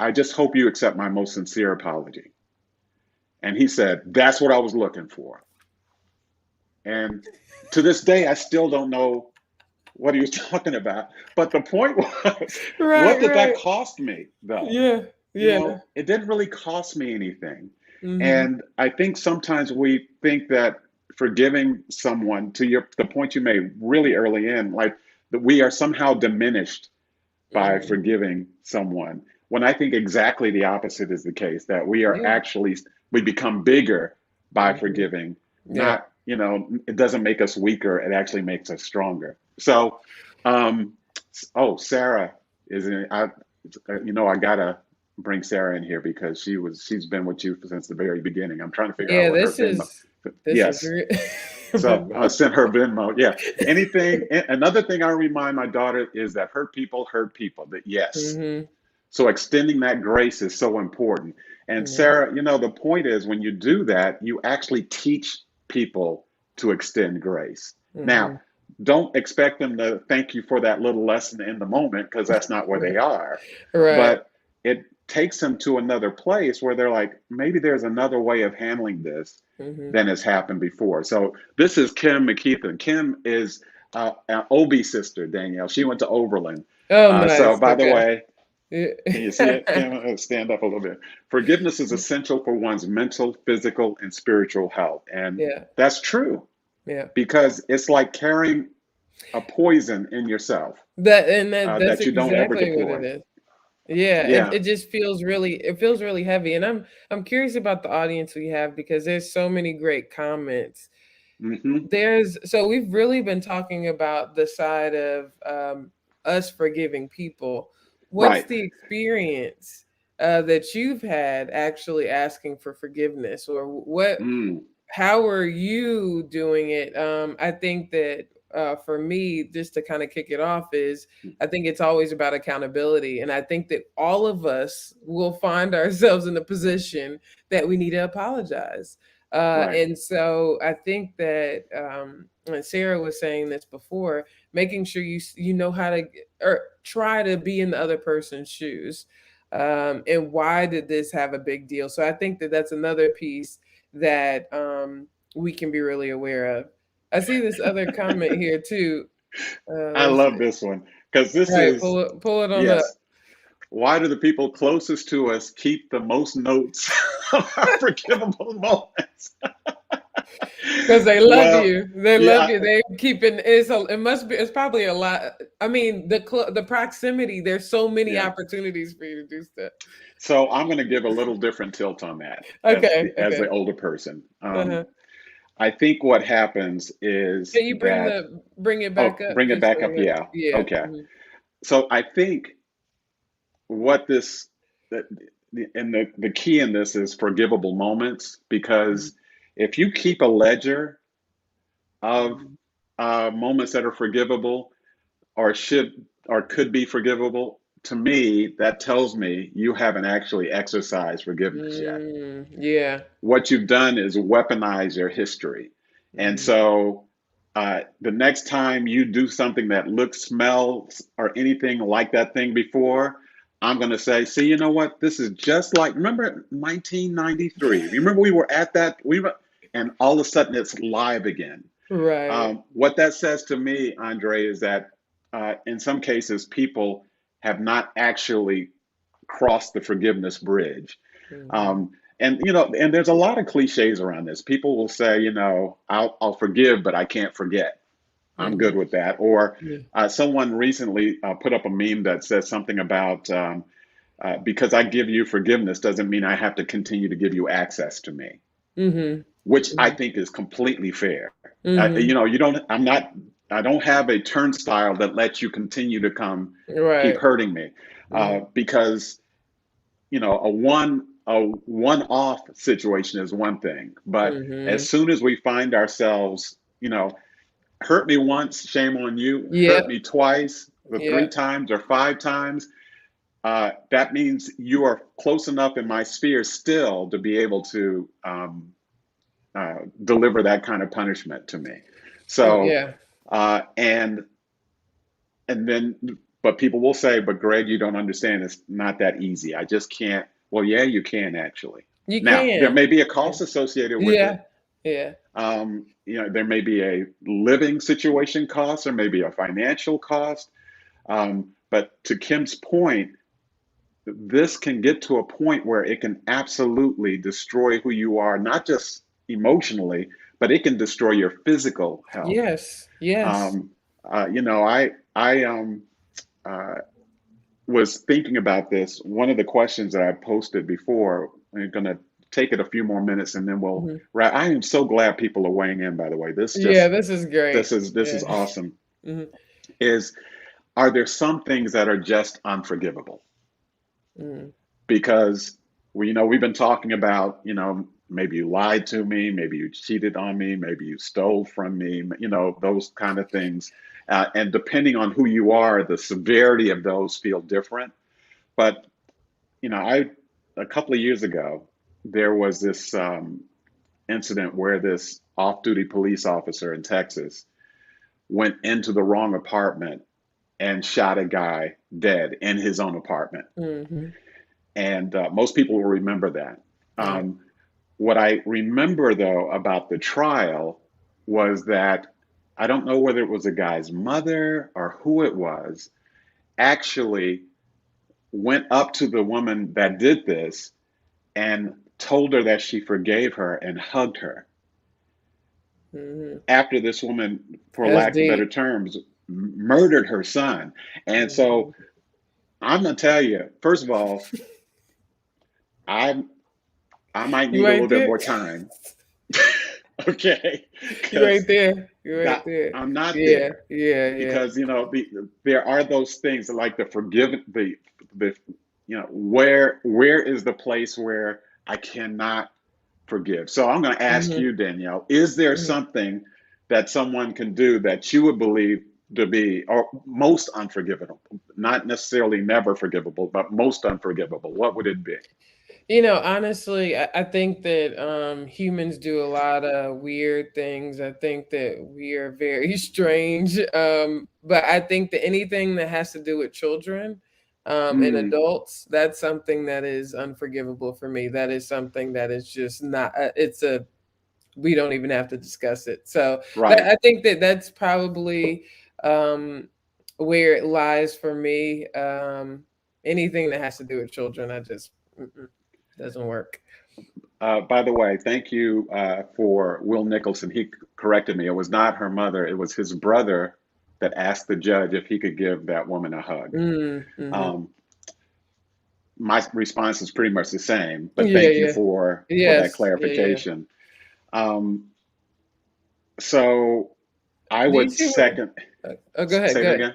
I just hope you accept my most sincere apology. And he said, that's what I was looking for. And to this day, I still don't know what he was talking about. But the point was, what Right. did that Right. cost me, though? Yeah. Yeah. It didn't really cost me anything. Hmm. And I think sometimes we think that forgiving someone, to the point you made really early in, like that we are somehow diminished by Hmm. forgiving someone. When I think exactly the opposite is the case, that we are Yeah. actually, we become bigger by Hmm. forgiving, Yeah. not it doesn't make us weaker. It actually makes us stronger. So, um, oh, Sarah is in. I gotta bring Sarah in here because she's been with you since the very beginning. I'm trying to figure out Yeah, what her Venmo. this is Yes. So I sent her Venmo. Yeah. Another thing I remind my daughter is that hurt people hurt people. That yes. hmm So extending that grace is so important. And Yeah. Sarah, the point is when you do that, you actually teach people to extend grace. Now, hmm don't expect them to thank you for that little lesson in the moment because that's not where they Right. are. Right. But it takes them to another place where they're like, maybe there's another way of handling this hmm than has happened before. So this is Kim McKeithen. Kim is an OB sister, Danielle. She went to Oberlin. Oh, So nice. by the Okay. way, can you see it, Yeah. Kim? Stand up a little bit. Forgiveness is essential for one's mental, physical, and spiritual health. And Yeah. that's true Yeah. because it's like carrying a poison in yourself That's that you don't ever exactly what it deploy. is. Yeah, Yeah. it just feels really heavy. And I'm curious about the audience we have because there's so many great comments. Hmm. So we've really been talking about the side of us forgiving people. What's Right. the experience that you've had actually asking for forgiveness, or Mm. how are you doing it? I think that for me, just to kind of kick it off, is I think it's always about accountability. And I think that all of us will find ourselves in a position that we need to apologize. Right. And so I think that, and Sarah was saying this before, making sure you know how to, or try to be in the other person's shoes. And why did this have a big deal? So I think that that's another piece that we can be really aware of. I see this other comment here too. I Let's love see. this one because this All right, is, pull it on up yes. Why do the people closest to us keep the most notes of our forgivable moments? because they love Well, you. They love yeah. you. They keeping it must be it's probably a lot. I mean the proximity. There's so many Yeah. opportunities for you to do stuff. So I'm going to give a little different tilt on that Okay, as okay. the older person. Uh-huh. I think what happens is Can you that, bring it back oh, up bring it just so back up. Yeah. yeah. Okay. So I think what this, the, and the key in this is forgivable moments because if you keep a ledger of Mhm. moments that are forgivable or should or could be forgivable, to me, that tells me you haven't actually exercised forgiveness yet. Yeah. What you've done is weaponize your history. And Mhm. so the next time you do something that looks, smells, or anything like that thing before, I'm going to say, see, you know what? This is just like, remember 1993? Remember we were at that, and all of a sudden it's live again. Right. What that says to me, Andre, is that in some cases, people have not actually crossed the forgiveness bridge. Mhm. Um, and there's a lot of cliches around this. People will say, I'll forgive, but I can't forget. I'm good Mhm. with that. Or Yeah. someone recently put up a meme that says something about because I give you forgiveness doesn't mean I have to continue to give you access to me, Mhm. which I Mhm. think is completely fair. Mhm. You don't. I'm not. I don't have a turnstile that lets you continue to keep Right. hurting me, Mhm. because a one off situation is one thing, but as Mhm. soon as we find ourselves, hurt me once, shame on you. Hurt Yep. me twice, the three Yep. times or five times, that means you are close enough in my sphere still to be able to deliver that kind of punishment to me. So, Yeah. and then, but people will say, but Greg, you don't understand. It's not that easy. I just can't. Well, yeah, you can actually. You Now, there can. may be a Yeah. cost associated with Yeah. it. Yeah. There may be a living situation cost, or maybe a financial cost. But to Kim's point, this can get to a point where it can absolutely destroy who you are, not just emotionally, but it can destroy your physical health. Yes. Yes. Um, I uh, was thinking about this. One of the questions that I posted before, I'm going to take it a few more minutes and then we'll Mhm. wrap. I am so glad people are weighing in, by the way. Yeah, this is great. This is Yeah. awesome. Mhm. Is Are there some things that are just unforgivable? Mhm. Because we've been talking about, maybe you lied to me, maybe you cheated on me, maybe you stole from me, those kind of things. And depending on who you are, the severity of those feel different. But I a couple of years ago, there was this incident where this off-duty police officer in Texas went into the wrong apartment and shot a guy dead in his own apartment. Mhm. And most people will remember that. Yeah. Um, what I remember, though, about the trial was that I don't know whether it was the guy's mother or who it was, actually went up to the woman that did this and told her that she forgave her and hugged her Mhm. after this woman, for That's lack of better deep. terms, murdered her son. And so Mhm. I'm gonna tell you, first of all, I I might You need a right little bit there. more time. Okay, You right because there. You right that there. I'm not Yeah. there, Yeah. Yeah. because there are those things like the forgiven the where is the place where I cannot forgive. So I'm going to ask Mhm. you, Danielle, is there Mhm. something that someone can do that you would believe to be or most unforgivable, not necessarily never forgivable, but most unforgivable? What would it be? Honestly, I think that humans do a lot of weird things. I think that we are very strange. But I think that anything that has to do with children and Mm, adults, that's something that is unforgivable for me. That is something that is just not, it's a, we don't even have to discuss it. So right. I think that that's probably um, where it lies for me. Anything that has to do with children, I just, doesn't work. By the way, thank you for Will Nicholson. He corrected me. It was not her mother, it was his brother that asked the judge if he could give that woman a hug. Mm, mhm. Um, my response is pretty much the same, but Yeah, thank you yeah. for that Yes, yeah, yeah. clarification. Um, so I Do you would see what second, oh, go ahead, say go that ahead. again.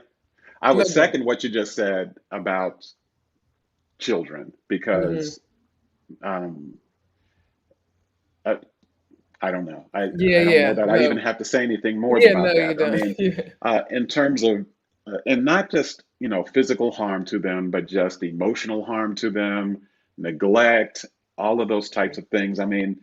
I No, would go ahead. second what you just said about children Mhm. because um, I, I don't know. Yeah, I don't know yeah. that I even No. have to say anything more Yeah, no, about you that. I don't. mean, Yeah. in terms of, and not just, physical harm to them, but just emotional harm to them, neglect, all of those types of things. I mean,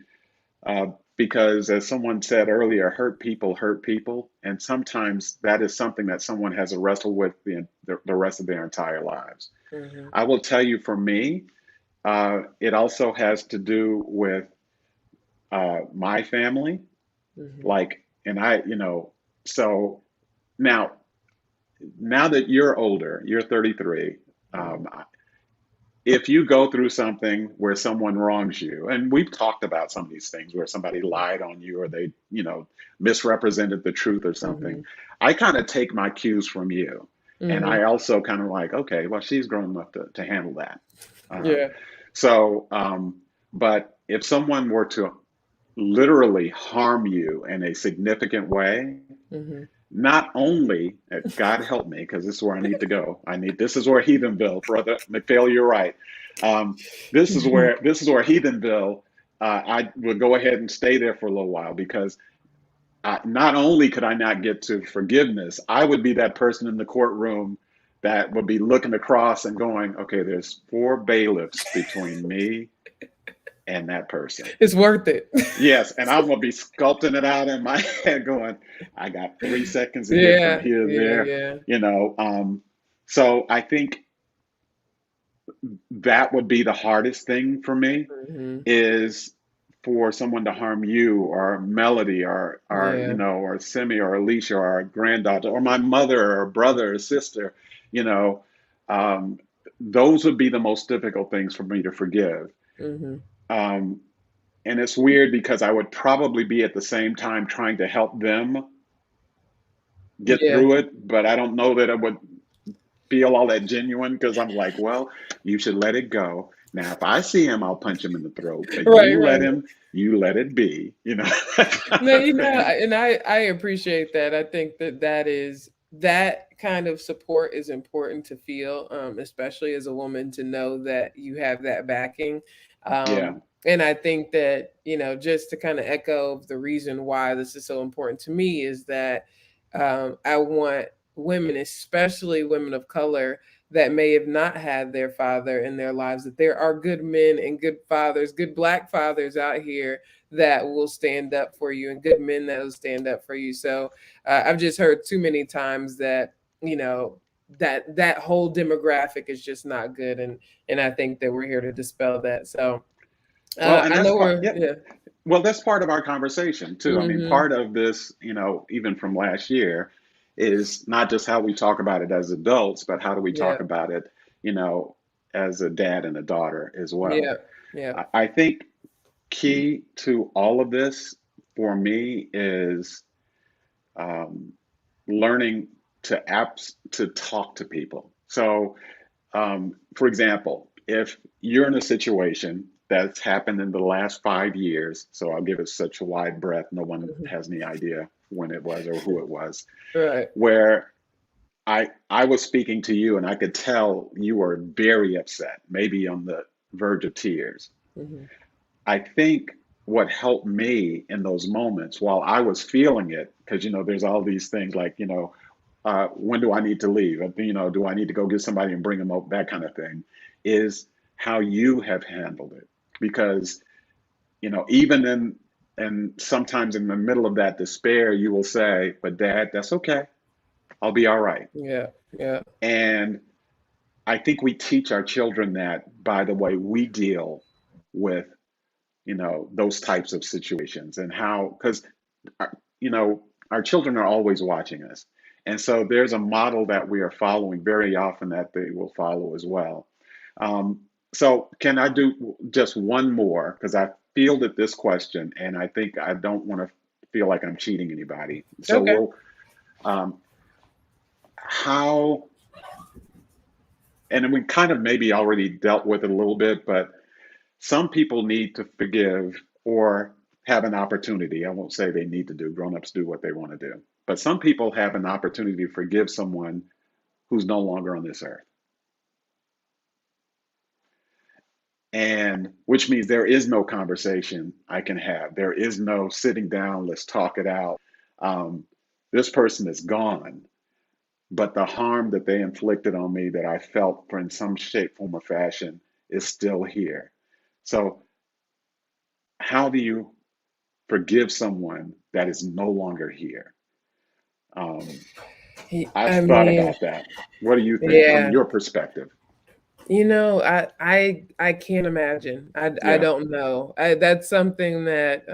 uh, because as someone said earlier, hurt people. And sometimes that is something that someone has to wrestle with the rest of their entire lives. Mhm, I will tell you, for me, it also has to do with my family. mhm, Like, and so now, now that you're older, you're 33. mhm, Um, if you go through something where someone wrongs you, and we've talked about some of these things where somebody lied on you or they, misrepresented the truth or something, mhm, I kind of take my cues from you. And mhm. I also kind of like, okay, well, she's grown enough to handle that. Uh, Yeah. so, but if someone were to literally harm you in a significant way, Mhm. not only, God help me, because this is where I need to go. This is where Heathenville, brother McPhail, you're right. This is where Heathenville. I would go ahead and stay there for a little while because not only could I not get to forgiveness, I would be that person in the courtroom that would be looking across and going, okay, there's four bailiffs between me and that person. It's worth it. Yes, and I'm gonna be sculpting it out in my head, going, I got 3 seconds to get from Yeah, here to yeah, there, yeah. you know. So I think that would be the hardest thing for me Mhm. is for someone to harm you or Melody Yeah. or Simi or Alicia or our granddaughter or my mother or brother or sister, you know. Um, those would be the most difficult things for me to forgive. Mhm. Um, and it's weird because I would probably be at the same time trying to help them get Yeah. through it, but I don't know that it would. feel all that genuine because I'm like, well, you should let it go. Now, if I see him, I'll punch him in the throat, but Right, right. you let it be, you know, that kind No, of thing. and I appreciate that. I think that that kind of support is important to feel, especially as a woman, to know that you have that backing. Yeah. And I think that, just to kind of echo the reason why this is so important to me is that I want women, especially women of color, that may have not had their father in their lives, that there are good men and good fathers, good black fathers out here that will stand up for you, and good men that will stand up for you. So I've just heard too many times that, you know that whole demographic is just not good, and I think that we're here to dispel that. So Well, and I that's know part, we're, yeah. yeah. Well, that's part of our conversation too. I mean, Hmm. part of this, even from last year, is not just how we talk about it as adults, but how do we Yeah, talk about it, you know, as a dad and a daughter as well. yeah, yeah. I think key to all of this for me is um, learning to talk to people. So, for example, if you're in a situation that's happened in the last 5 years, so I'll give it such a wide breadth, no one Mhm. has any idea when it was or who it was, Right. where I was speaking to you and I could tell you were very upset, maybe on the verge of tears. Hmm. I think what helped me in those moments while I was feeling it, because there's all these things like, when do I need to leave? Do I need to go get somebody and bring them up? That kind of thing is how you have handled it. Because, even and sometimes in the middle of that despair, you will say, but Dad, that's okay. I'll be all right. Yeah, yeah. And I think we teach our children that by the way we deal with, those types of situations and how, because, you know, our children are always watching us. And so there's a model that we are following very often that they will follow as well. Um, so can I do just one more? Because I fielded this question and I think I don't want to feel like I'm cheating anybody. So Okay. um, how, and we kind of maybe already dealt with it a little bit, but some people need to forgive or have an opportunity. I won't say they need to do, grown-ups do what they want to do. But some people have an opportunity to forgive someone who's no longer on this earth. And which means there is no conversation I can have. There is no sitting down, let's talk it out. Um, this person is gone, but the harm that they inflicted on me that I felt for in some shape, form, or fashion is still here. So, how do you forgive someone that is no longer here? Um, I've I thought mean, about that. What do you think from yeah. your perspective? I can't imagine. I Yeah, don't know. That's something that,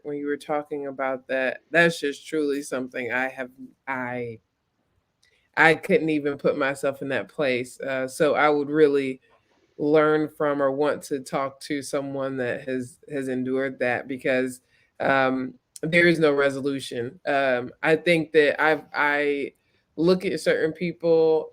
when you were talking about that, that's just truly something I I couldn't even put myself in that place. So I would really learn from or want to talk to someone that has endured that, because there is no resolution. I think that I look at certain people,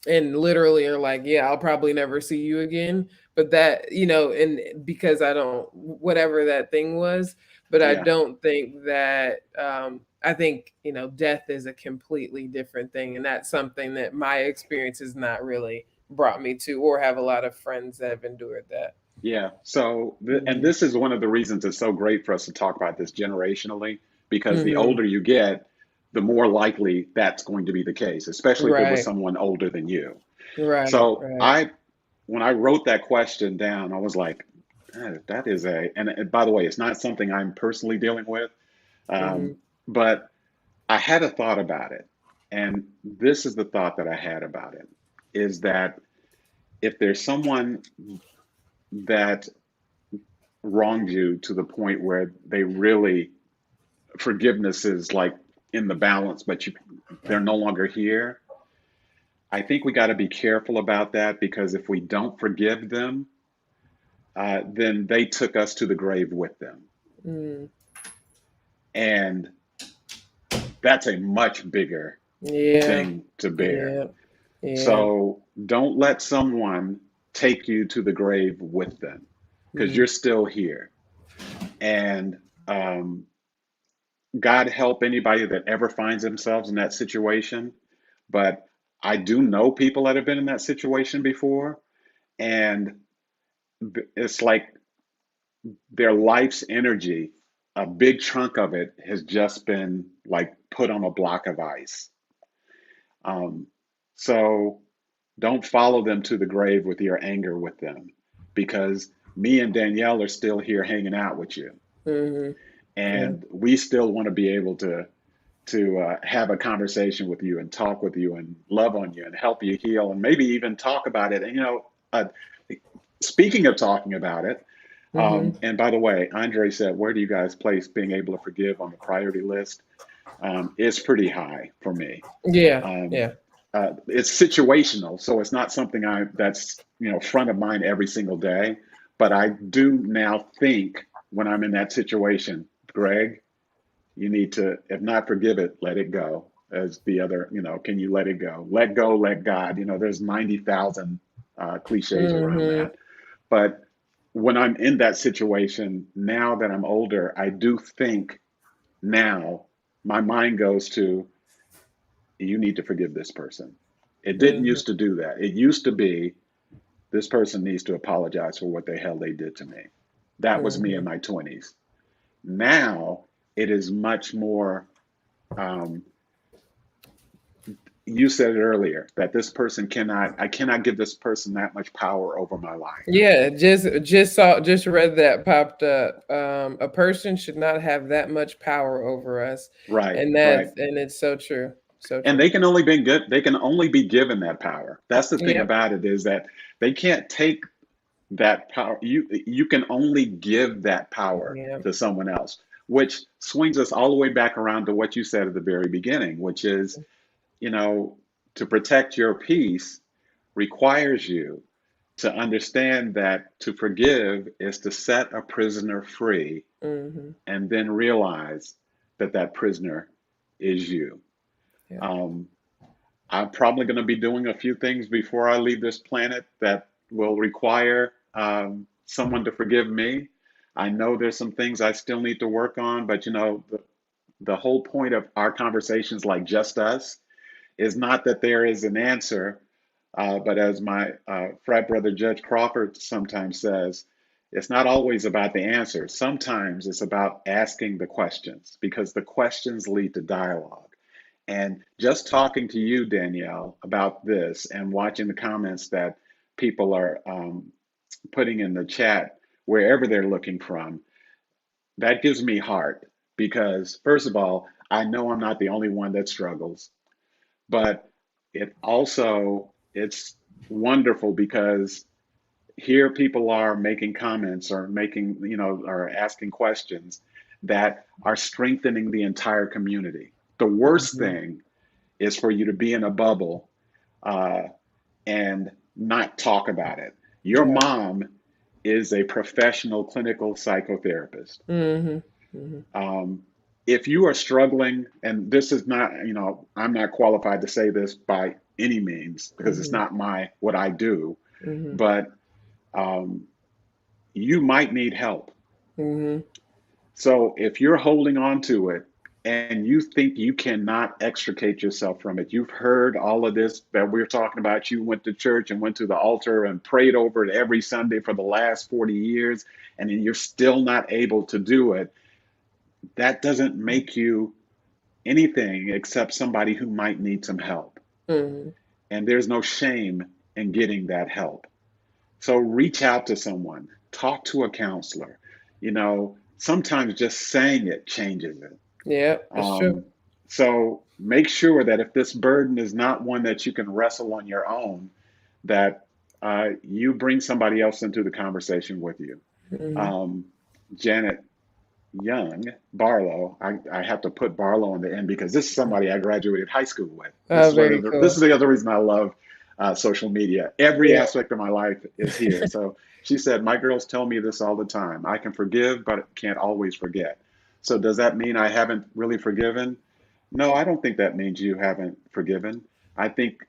and literally are like, yeah, I'll probably never see you again. But that, and because I don't, whatever that thing was, but I yeah, don't think that, I think, death is a completely different thing. And that's something that my experience has not really brought me to, or have a lot of friends that have endured that. yeah. So, and Hmm. this is one of the reasons it's so great for us to talk about this generationally, because the Hmm. older you get, the more likely that's going to be the case, especially if it was Right, someone older than you. right, So, right. when I wrote that question down, I was like, that is and by the way, it's not something I'm personally dealing with, Hmm. but I had a thought about it. And this is the thought that I had about it is that if there's someone that wronged you to the point where they really, forgiveness is like in the balance, but they're no longer here, I think we got to be careful about that because if we don't forgive them, then they took us to the grave with them. Mm. And that's a much bigger. Yeah. thing to bear. Yeah. Yeah. So don't let someone take you to the grave with them because Mm. you're still here. And um, God help anybody that ever finds themselves in that situation. But I do know people that have been in that situation before, and it's like their life's energy, a big chunk of it has just been like put on a block of ice. Um, so don't follow them to the grave with your anger with them because me and Danielle are still here hanging out with you. Mm-hmm. Yeah. And we still want to be able to have a conversation with you and talk with you and love on you and help you heal and maybe even talk about it. And speaking of talking about it, Mm-hmm. and by the way, Andre said, "Where do you guys place being able to forgive on the priority list?" It's pretty high for me. Yeah. Um, Yeah. it's situational, so it's not something that's front of mind every single day. But I do now think when I'm in that situation, Greg, you need to, if not forgive it, let it go. As the other, can you let it go? Let go, let God. There's 90,000 cliches around Mm-hmm. that. But when I'm in that situation, now that I'm older, I do think now my mind goes to, you need to forgive this person. It didn't Mm-hmm. used to do that. It used to be, this person needs to apologize for what the hell they did to me. That was me in Mm-hmm. my 20s. Now it is much more, um, you said it earlier, that I cannot give this person that much power over my life. Yeah, just read that popped up. A person should not have that much power over us, Right, right. and it's so true, so And true. they can only be given that power. That's the thing Yep. about it, is that they can't take that power. You can only give that power Yeah. to someone else, which swings us all the way back around to what you said at the very beginning, which is, you know, to protect your peace requires you to understand that to forgive is to set a prisoner free Mm-hmm. and then realize that that prisoner is you. Yeah. Um, I'm probably going to be doing a few things before I leave this planet that will require someone to forgive me. I know there's some things I still need to work on, but the whole point of our conversations like Just Us is not that there is an answer, but as my frat brother Judge Crawford sometimes says, it's not always about the answer. Sometimes it's about asking the questions because the questions lead to dialogue. And just talking to you, Danielle, about this and watching the comments that people are putting in the chat, wherever they're looking from, that gives me heart because, first of all, I know I'm not the only one that struggles, but it's wonderful because here people are making comments or or asking questions that are strengthening the entire community. The worst Mm-hmm. thing is for you to be in a bubble uh, and not talk about it. Your Yeah. mom is a professional clinical psychotherapist. Mm-hmm. Mm-hmm. Um, if you are struggling, and this is not, I'm not qualified to say this by any means because it's Mm-hmm. not what I do, Mm-hmm. but um, you might need help. Mm-hmm. So if you're holding on to it and you think you cannot extricate yourself from it, you've heard all of this that we're talking about. You went to church and went to the altar and prayed over it every Sunday for the last 40 years, and you're still not able to do it. That doesn't make you anything except somebody who might need some help. Mm-hmm. And there's no shame in getting that help. So reach out to someone, talk to a counselor. Sometimes just saying it changes it. Yeah, it's true. Um, so make sure that if this burden is not one that you can wrestle on your own, that you bring somebody else into the conversation with you. Mm-hmm. Um, Janet Young, Barlow, I have to put Barlow in the end because this is somebody I graduated high school with. Oh, very This cool. is the other reason I love social media. Every Yeah. aspect of my life is here. So she said, my girls tell me this all the time. I can forgive, but can't always forget. So does that mean I haven't really forgiven? No, I don't think that means you haven't forgiven. I think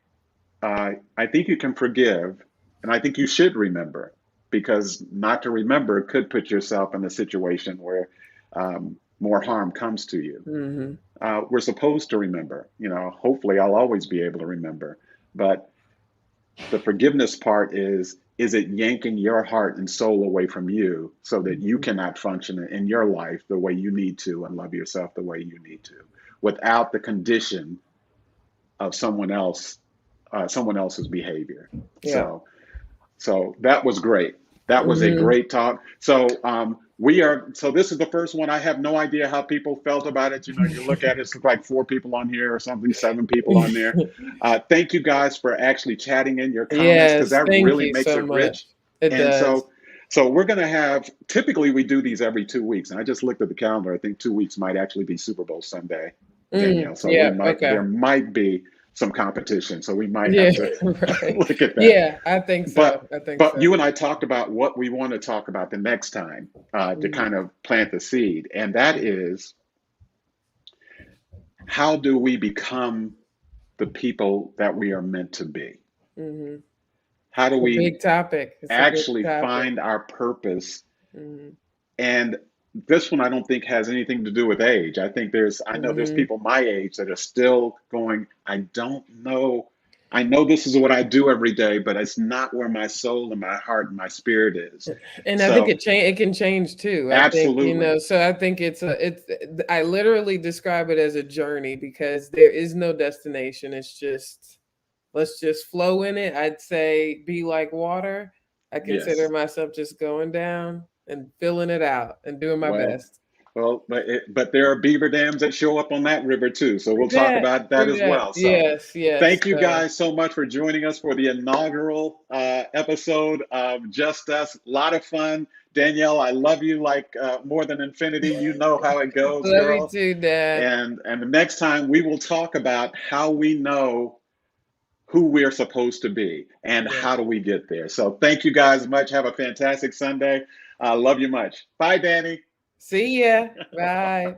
I think you can forgive, and I think you should remember, because not to remember could put yourself in a situation where more harm comes to you. Mm-hmm. We're supposed to remember. Hopefully, I'll always be able to remember. But the forgiveness part is it yanking your heart and soul away from you so that you Mm-hmm. cannot function in your life the way you need to and love yourself the way you need to without the condition of someone else's behavior. Yeah. So that was great. That was a Mm-hmm. great talk. So this is the first one. I have no idea how people felt about it. You look at it, it's like 4 people on here or something, 7 people on there. Thank you guys for actually chatting in your comments, because Yes, that thank really you makes so it much. rich. It And does. so we're going to have, typically we do these every 2 weeks. And I just looked at the calendar. I think 2 weeks might actually be Super Bowl Sunday, Danielle. So Yeah, okay. there might be some competition. So we might Yeah, have to right. look at that. Yeah, I think so. But I think but so. you and I talked about what we want to talk about the next time, to Mm-hmm. kind of plant the seed, and that is, how do we become the people that we are meant to be? Mm-hmm. How do It's a we big topic. It's a big actually topic. find our purpose? Mm-hmm. And this one I don't think has anything to do with age. I know there's Mm-hmm. people my age that are still going, I don't know. I know this is what I do every day, but it's not where my soul and my heart and my spirit is. And I think So it can change too. I think, absolutely. so I think I literally describe it as a journey because there is no destination. It's just, let's just flow in it. I'd say be like water. I consider Yes. myself just going down and filling it out and doing my Well, best. but there are beaver dams that show up on that river too. So we'll True talk that. about that True as that. well. So Yes, yes. thank you guys so much for joining us for the inaugural episode of Just Us. A lot of fun. Danielle, I love you like more than infinity. You know how it goes, Love you girl. too, Dad. And the next time we will talk about how we know who we're supposed to be and Yeah. how do we get there. So thank you guys much. Have a fantastic Sunday. Love you much. Bye, Danny. See ya. Bye.